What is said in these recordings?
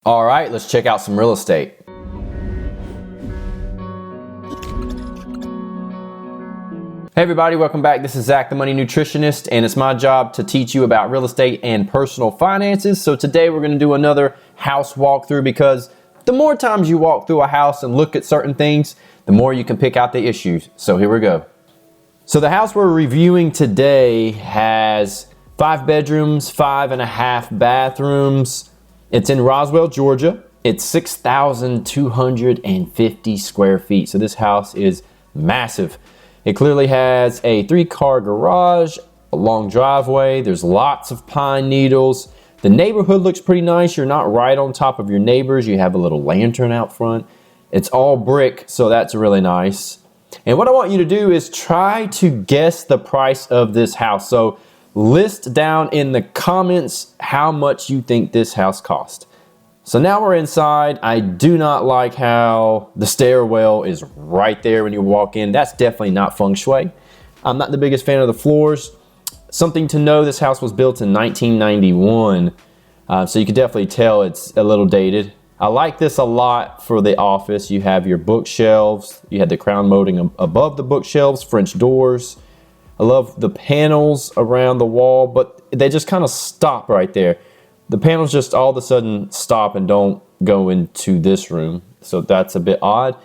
All right, let's check out some real estate. Hey everybody, welcome back. This is Zach, the Money Nutritionist, and it's my job to teach you about real estate and personal finances. So today we're gonna do another house walkthrough because the more times you walk through a house and look at certain things, the more you can pick out the issues. So here we go. So the house we're reviewing today has 5 bedrooms, 5.5 bathrooms. It's in Roswell, Georgia. It's 6,250 square feet. So this house is massive. It clearly has a 3-car garage, a long driveway. There's lots of pine needles. The neighborhood looks pretty nice. You're not right on top of your neighbors. You have a little lantern out front. It's all brick, so that's really nice. And what I want you to do is try to guess the price of this house. So list down in the comments how much you think this house cost. So now we're inside. I do not like how the stairwell is right there when you walk in. That's definitely not feng shui. I'm not the biggest fan of the floors. Something to know, this house was built in 1991, so you can definitely tell it's a little dated. I like this a lot for the office. You have your bookshelves. You have the crown molding above the bookshelves, French doors. I love the panels around the wall, but they just kind of stop right there. The panels just all of a sudden stop and don't go into this room. So that's a bit odd.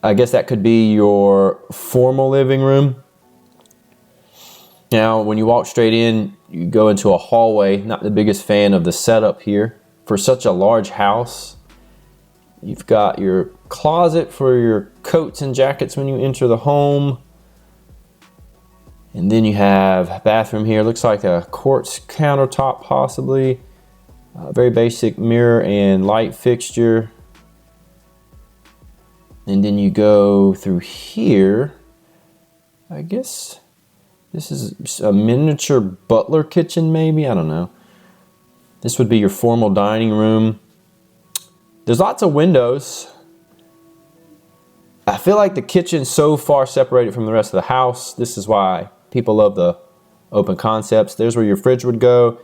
I guess that could be your formal living room. Now, when you walk straight in, you go into a hallway. Not the biggest fan of the setup here. For such a large house, you've got your closet for your coats and jackets when you enter the home. And then you have a bathroom here. Looks like a quartz countertop possibly. A very basic mirror and light fixture. And then you go through here. I guess this is a miniature butler kitchen maybe, I don't know. This would be your formal dining room. There's lots of windows. I feel like the kitchen's so far separated from the rest of the house. This is why people love the open concepts. There's where your fridge would go.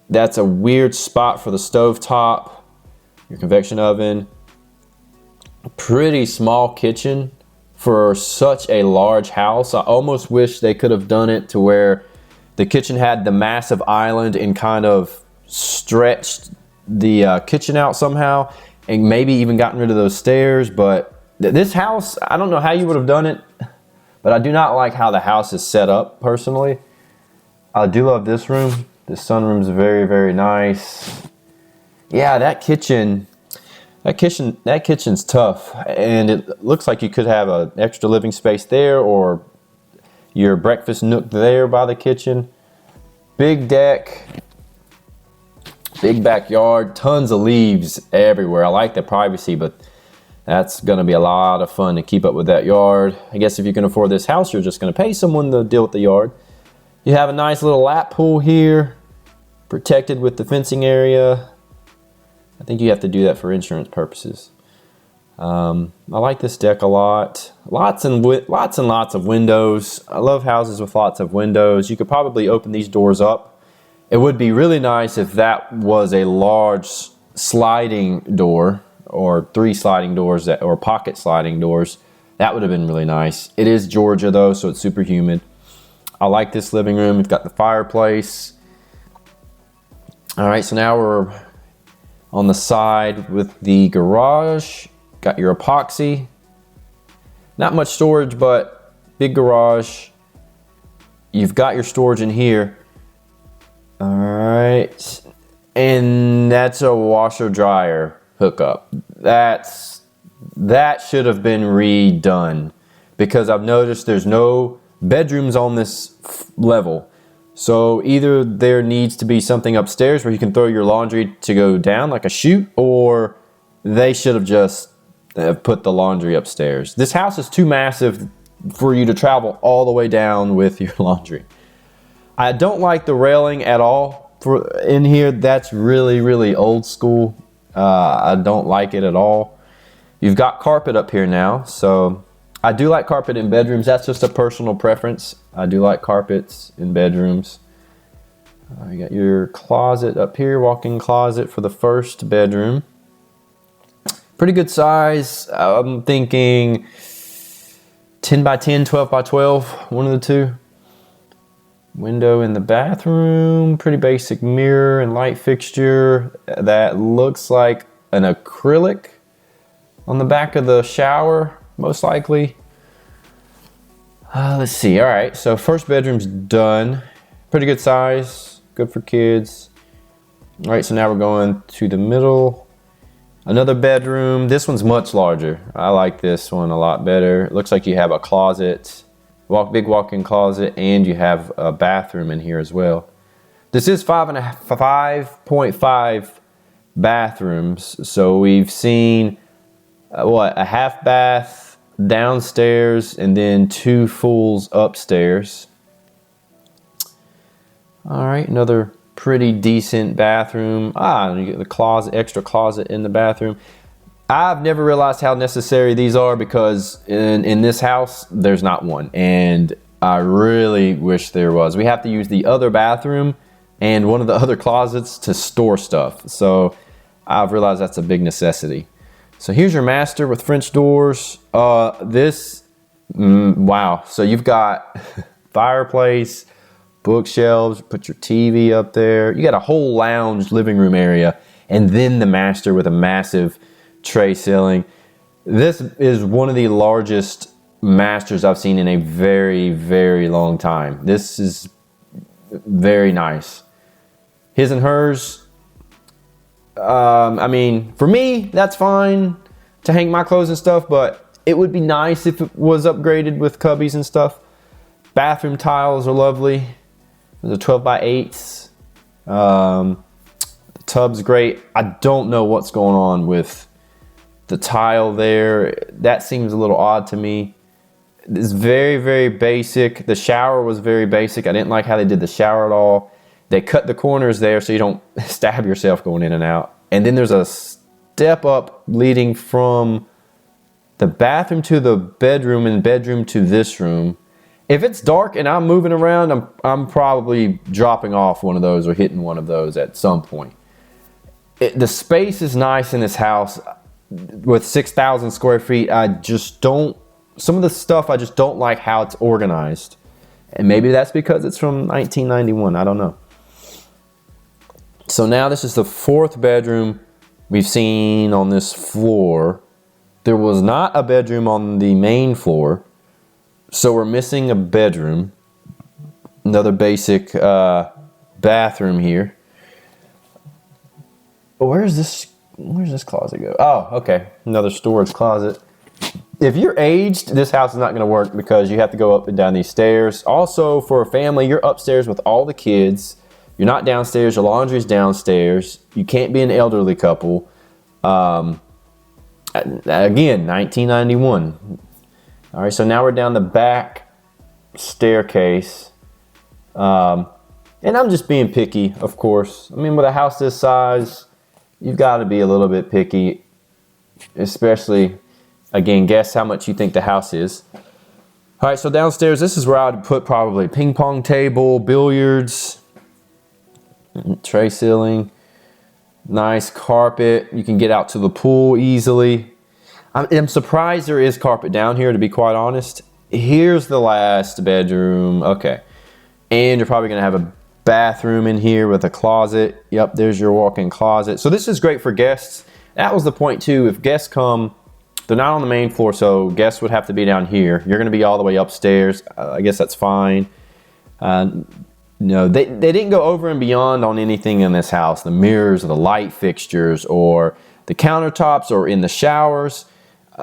That's a weird spot for the stovetop, your convection oven. A pretty small kitchen for such a large house. I almost wish they could have done it to where the kitchen had the massive island and kind of stretched the kitchen out somehow and maybe even gotten rid of those stairs. But this house, I don't know how you would have done it, but I do not like how the house is set up personally. I do love this room. The sunroom's very, very nice. Yeah, that kitchen's tough, and it looks like you could have an extra living space there or your breakfast nook there by the kitchen. Big deck, big backyard, tons of leaves everywhere. I like the privacy, but that's gonna be a lot of fun to keep up with that yard. I guess if you can afford this house, you're just gonna pay someone to deal with the yard. You have a nice little lap pool here, protected with the fencing area. I think you have to do that for insurance purposes. I like this deck a lot. Lots and lots of windows. I love houses with lots of windows. You could probably open these doors up. It would be really nice if that was a large sliding door, or 3 sliding doors or pocket sliding doors. That would have been really nice. It is Georgia though, so it's super humid. I like this living room. It's got the fireplace. All right, so now we're on the side with the garage. Got your epoxy. Not much storage, but big garage. You've got your storage in here. All right, and that's a washer dryer hookup. That should have been redone because I've noticed there's no bedrooms on this level. So either there needs to be something upstairs where you can throw your laundry to go down like a chute, or they should have just put the laundry upstairs. This house is too massive for you to travel all the way down with your laundry. I don't like the railing at all in here. That's really, really old school. I don't like it at all. You've got carpet up here now, so I do like carpet in bedrooms. That's just a personal preference. I do like carpets in bedrooms. You got your closet up here, walk-in closet for the first bedroom. Pretty good size. I'm thinking 10 by 10, 12 by 12, one of the two. Window in the bathroom, pretty basic mirror and light fixture that looks like an acrylic on the back of the shower, most likely. Let's see. All right, so first bedroom's done. Pretty good size, good for kids. All right, so now we're going to the middle. Another bedroom. This one's much larger. I like this one a lot better. It looks like you have a closet, big walk-in closet, and you have a bathroom in here as well. This is 5.5 bathrooms. So we've seen a half bath downstairs and then 2 fulls upstairs. All right, another pretty decent bathroom. You get the closet, extra closet in the bathroom. I've never realized how necessary these are because in this house, there's not one. And I really wish there was. We have to use the other bathroom and one of the other closets to store stuff. So I've realized that's a big necessity. So here's your master with French doors. Wow. So you've got fireplace, bookshelves, put your TV up there. You got a whole lounge living room area, and then the master with a massive tray ceiling. This is one of the largest masters I've seen in a very, very long time. This is very nice. His and hers. I mean, for me, that's fine to hang my clothes and stuff, but it would be nice if it was upgraded with cubbies and stuff. Bathroom tiles are lovely. There's a 12 by 8s. The tub's great. I don't know what's going on with the tile there. That seems a little odd to me. It's very, very basic. The shower was very basic. I didn't like how they did the shower at all. They cut the corners there so you don't stab yourself going in and out. And then there's a step up leading from the bathroom to the bedroom and bedroom to this room. If it's dark and I'm moving around, I'm probably dropping off one of those or hitting one of those at some point. The space is nice in this house with 6,000 square feet. Some of the stuff, I just don't like how it's organized. And maybe that's because it's from 1991. I don't know. So now this is the 4th bedroom we've seen on this floor. There was not a bedroom on the main floor, so we're missing a bedroom. Another basic bathroom here. Where's this closet go? Oh, okay, another storage closet. If you're aged, this house is not going to work because you have to go up and down these stairs. Also, for a family, you're upstairs with all the kids. You're not downstairs. Your laundry's downstairs. You can't be an elderly couple. Again, 1991. All right, so now we're down the back staircase. And I'm just being picky, of course. I mean, with a house this size, you've got to be a little bit picky. Especially, again, guess how much you think the house is. All right, so downstairs, this is where I would put probably ping pong table, billiards, tray ceiling, nice carpet. You can get out to the pool easily. I'm surprised there is carpet down here, to be quite honest. Here's the last bedroom. Okay. And you're probably going to have a bathroom in here with a closet. Yep, there's your walk-in closet. So this is great for guests. That was the point too. If guests come, they're not on the main floor, so guests would have to be down here. You're going to be all the way upstairs. I guess that's fine. No, they didn't go over and beyond on anything in this house. The mirrors or the light fixtures or the countertops or in the showers.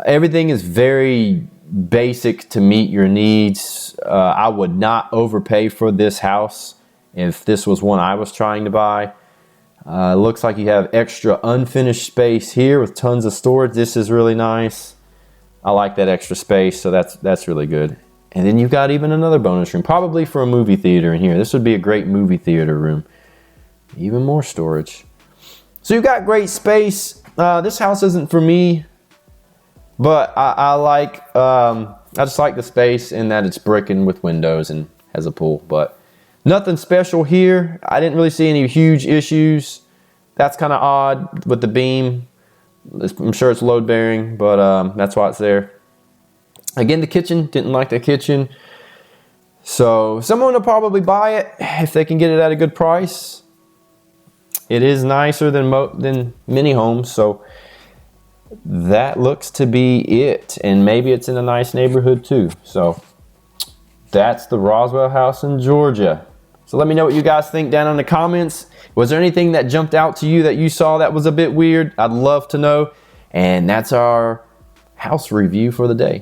Everything is very basic to meet your needs. I would not overpay for this house if this was one I was trying to buy. Looks like you have extra unfinished space here with tons of storage. This is really nice. I like that extra space, so that's really good. And then you've got even another bonus room, probably for a movie theater in here. This would be a great movie theater room. Even more storage. So you've got great space. This house isn't for me, but I just like the space in that it's brick and with windows and has a pool. But Nothing special here. I didn't really see any huge issues. That's kind of odd with the beam. I'm sure it's load bearing, but that's why it's there. Again, the kitchen, didn't like the kitchen. So someone will probably buy it if they can get it at a good price. It is nicer than many homes, so that looks to be it. And maybe it's in a nice neighborhood too. So that's the Roswell house in Georgia. So let me know what you guys think down in the comments. Was there anything that jumped out to you that you saw that was a bit weird? I'd love to know. And that's our house review for the day.